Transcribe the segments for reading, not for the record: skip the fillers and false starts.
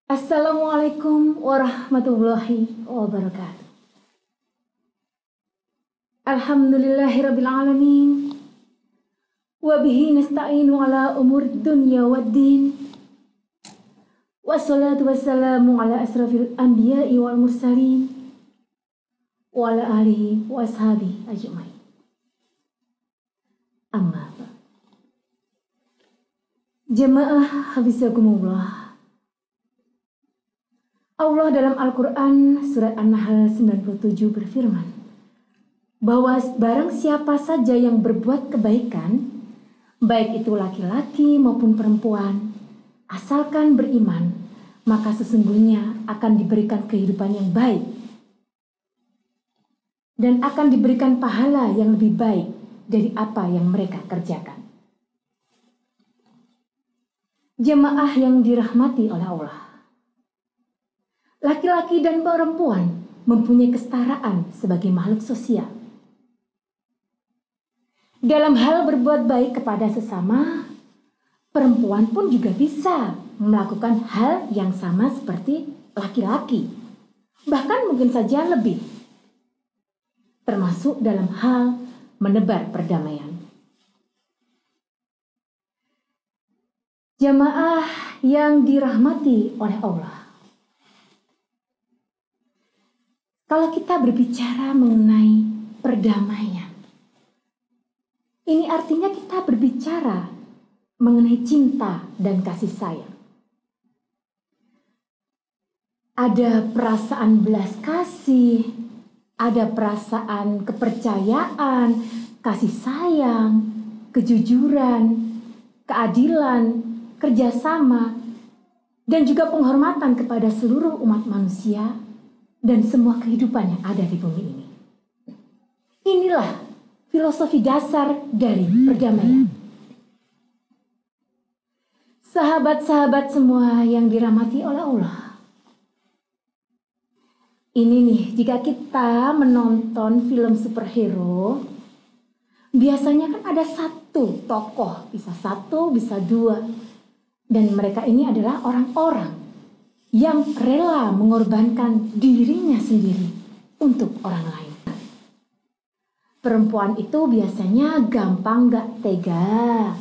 Assalamualaikum warahmatullahi wabarakatuh. Alhamdulillahirabbil alamin. Wa bihi nasta'inu ala umur dunya waddin. Wassalatu wassalamu ala asrafil anbiya'i wal mursalin wa ala alihi wa ashabihi ajmain. Amma ba'd. Jemaah hafizakumullah. Allah dalam Al-Quran surat An-Nahl 97 berfirman bahwa barang siapa saja yang berbuat kebaikan, baik itu laki-laki maupun perempuan, asalkan beriman, maka sesungguhnya akan diberikan kehidupan yang baik dan akan diberikan pahala yang lebih baik dari apa yang mereka kerjakan. Jemaah yang dirahmati oleh Allah, laki-laki dan perempuan mempunyai kesetaraan sebagai makhluk sosial. Dalam hal berbuat baik kepada sesama, perempuan pun juga bisa melakukan hal yang sama seperti laki-laki, bahkan mungkin saja lebih, termasuk dalam hal menebar perdamaian. Jamaah yang dirahmati oleh Allah, kalau kita berbicara mengenai perdamaian, ini artinya kita berbicara mengenai cinta dan kasih sayang. Ada perasaan belas kasih, ada perasaan kepercayaan, kasih sayang, kejujuran, keadilan, kerjasama, dan juga penghormatan kepada seluruh umat manusia dan semua kehidupan yang ada di bumi ini. Inilah filosofi dasar dari perdamaian. Sahabat-sahabat semua yang dirahmati oleh Allah, ini nih, jika kita menonton film superhero, biasanya kan ada satu tokoh, bisa satu, bisa dua, dan mereka ini adalah orang-orang yang rela mengorbankan dirinya sendiri untuk orang lain. Perempuan itu biasanya gampang gak tega.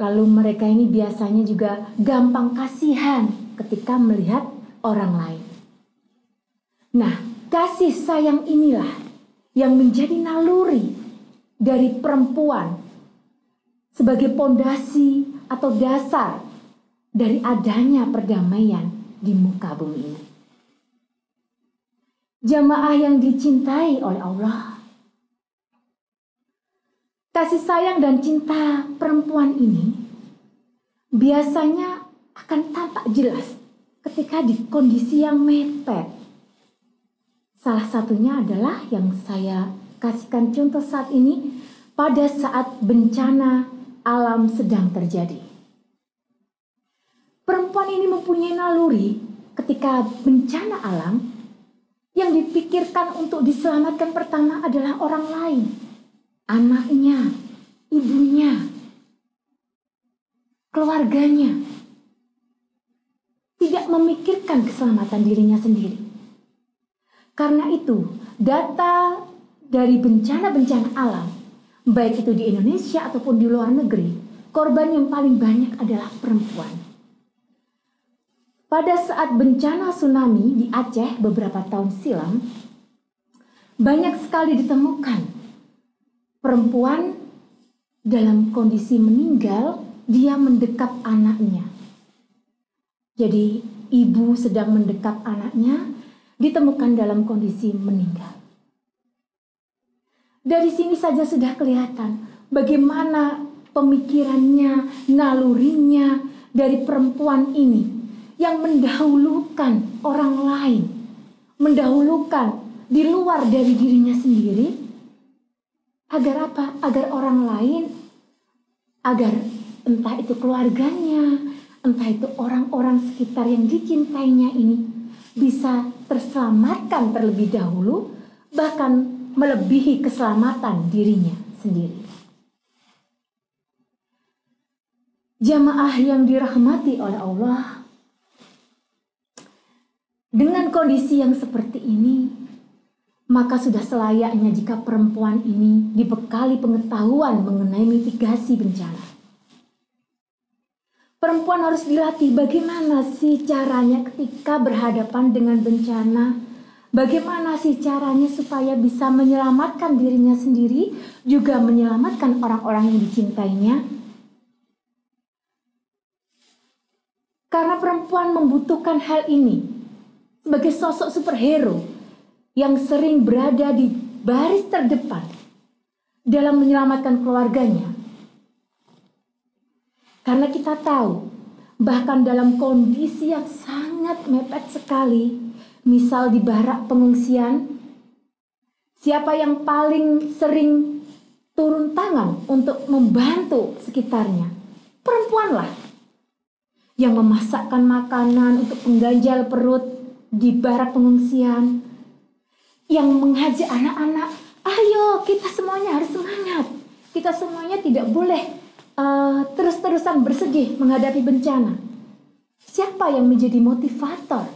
Lalu mereka ini biasanya juga gampang kasihan ketika melihat orang lain. Nah, kasih sayang inilah yang menjadi naluri dari perempuan sebagai pondasi atau dasar dari adanya perdamaian di muka bumi ini. Jamaah yang dicintai oleh Allah, kasih sayang dan cinta perempuan ini biasanya akan tampak jelas ketika di kondisi yang mepet. Salah satunya adalah yang saya kasihkan contoh saat ini, pada saat bencana alam sedang terjadi. Perempuan ini mempunyai naluri ketika bencana alam, yang dipikirkan untuk diselamatkan pertama adalah orang lain, anaknya, ibunya, keluarganya. Tidak memikirkan keselamatan dirinya sendiri. Karena itu, data dari bencana-bencana alam, baik itu di Indonesia ataupun di luar negeri, korban yang paling banyak adalah perempuan. Pada saat bencana tsunami di Aceh beberapa tahun silam, banyak sekali ditemukan perempuan dalam kondisi meninggal, dia mendekap anaknya. Jadi ibu sedang mendekap anaknya, ditemukan dalam kondisi meninggal. Dari sini saja sudah kelihatan bagaimana pemikirannya, nalurinya dari perempuan ini yang mendahulukan orang lain, mendahulukan di luar dari dirinya sendiri. Agar apa? Agar orang lain, agar entah itu keluarganya, entah itu orang-orang sekitar yang dicintainya ini bisa terselamatkan terlebih dahulu, bahkan melebihi keselamatan dirinya sendiri. Jamaah yang dirahmati oleh Allah, dengan kondisi yang seperti ini, maka sudah selayaknya jika perempuan ini dibekali pengetahuan mengenai mitigasi bencana. Perempuan harus dilatih bagaimana sih caranya ketika berhadapan dengan bencana, bagaimana sih caranya supaya bisa menyelamatkan dirinya sendiri, juga menyelamatkan orang-orang yang dicintainya. Karena perempuan membutuhkan hal ini sebagai sosok superhero yang sering berada di baris terdepan dalam menyelamatkan keluarganya. Karena kita tahu, bahkan dalam kondisi yang sangat mepet sekali, misal di barak pengungsian, siapa yang paling sering turun tangan untuk membantu sekitarnya? Perempuanlah yang memasakkan makanan untuk pengganjal perut di barak pengungsian, yang mengajak anak-anak, ayo kita semuanya harus semangat, kita semuanya tidak boleh terus-terusan bersedih menghadapi bencana. Siapa yang menjadi motivator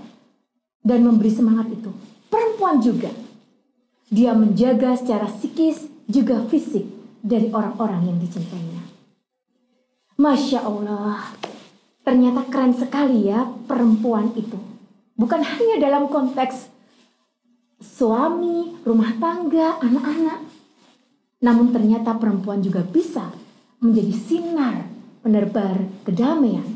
dan memberi semangat itu? Perempuan juga. Dia menjaga secara psikis juga fisik dari orang-orang yang dicintainya. Masya Allah, ternyata keren sekali ya perempuan itu. Bukan hanya dalam konteks suami, rumah tangga, anak-anak. Namun ternyata perempuan juga bisa menjadi sinar penebar kedamaian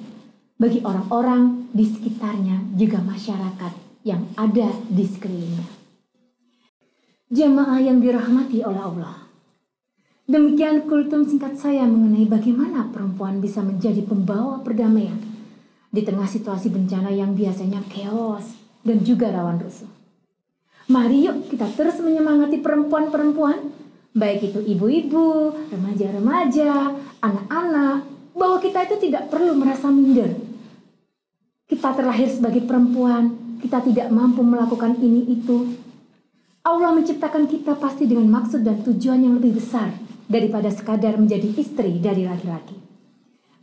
bagi orang-orang di sekitarnya, juga masyarakat yang ada di sekelilingnya. Jemaah yang dirahmati oleh Allah, demikian kultum singkat saya mengenai bagaimana perempuan bisa menjadi pembawa perdamaian di tengah situasi bencana yang biasanya chaos dan juga rawan rusuh. Mari yuk kita terus menyemangati perempuan-perempuan, baik itu ibu-ibu, remaja-remaja, anak-anak, bahwa kita itu tidak perlu merasa minder. Kita terlahir sebagai perempuan, kita tidak mampu melakukan ini itu. Allah menciptakan kita pasti dengan maksud dan tujuan yang lebih besar daripada sekadar menjadi istri dari laki-laki.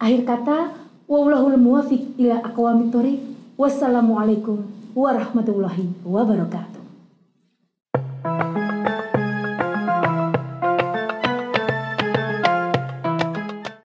Akhir kata, wallahul muwaffiq ila aqwamit thoriq. Wassalamualaikum warahmatullahi wabarakatuh.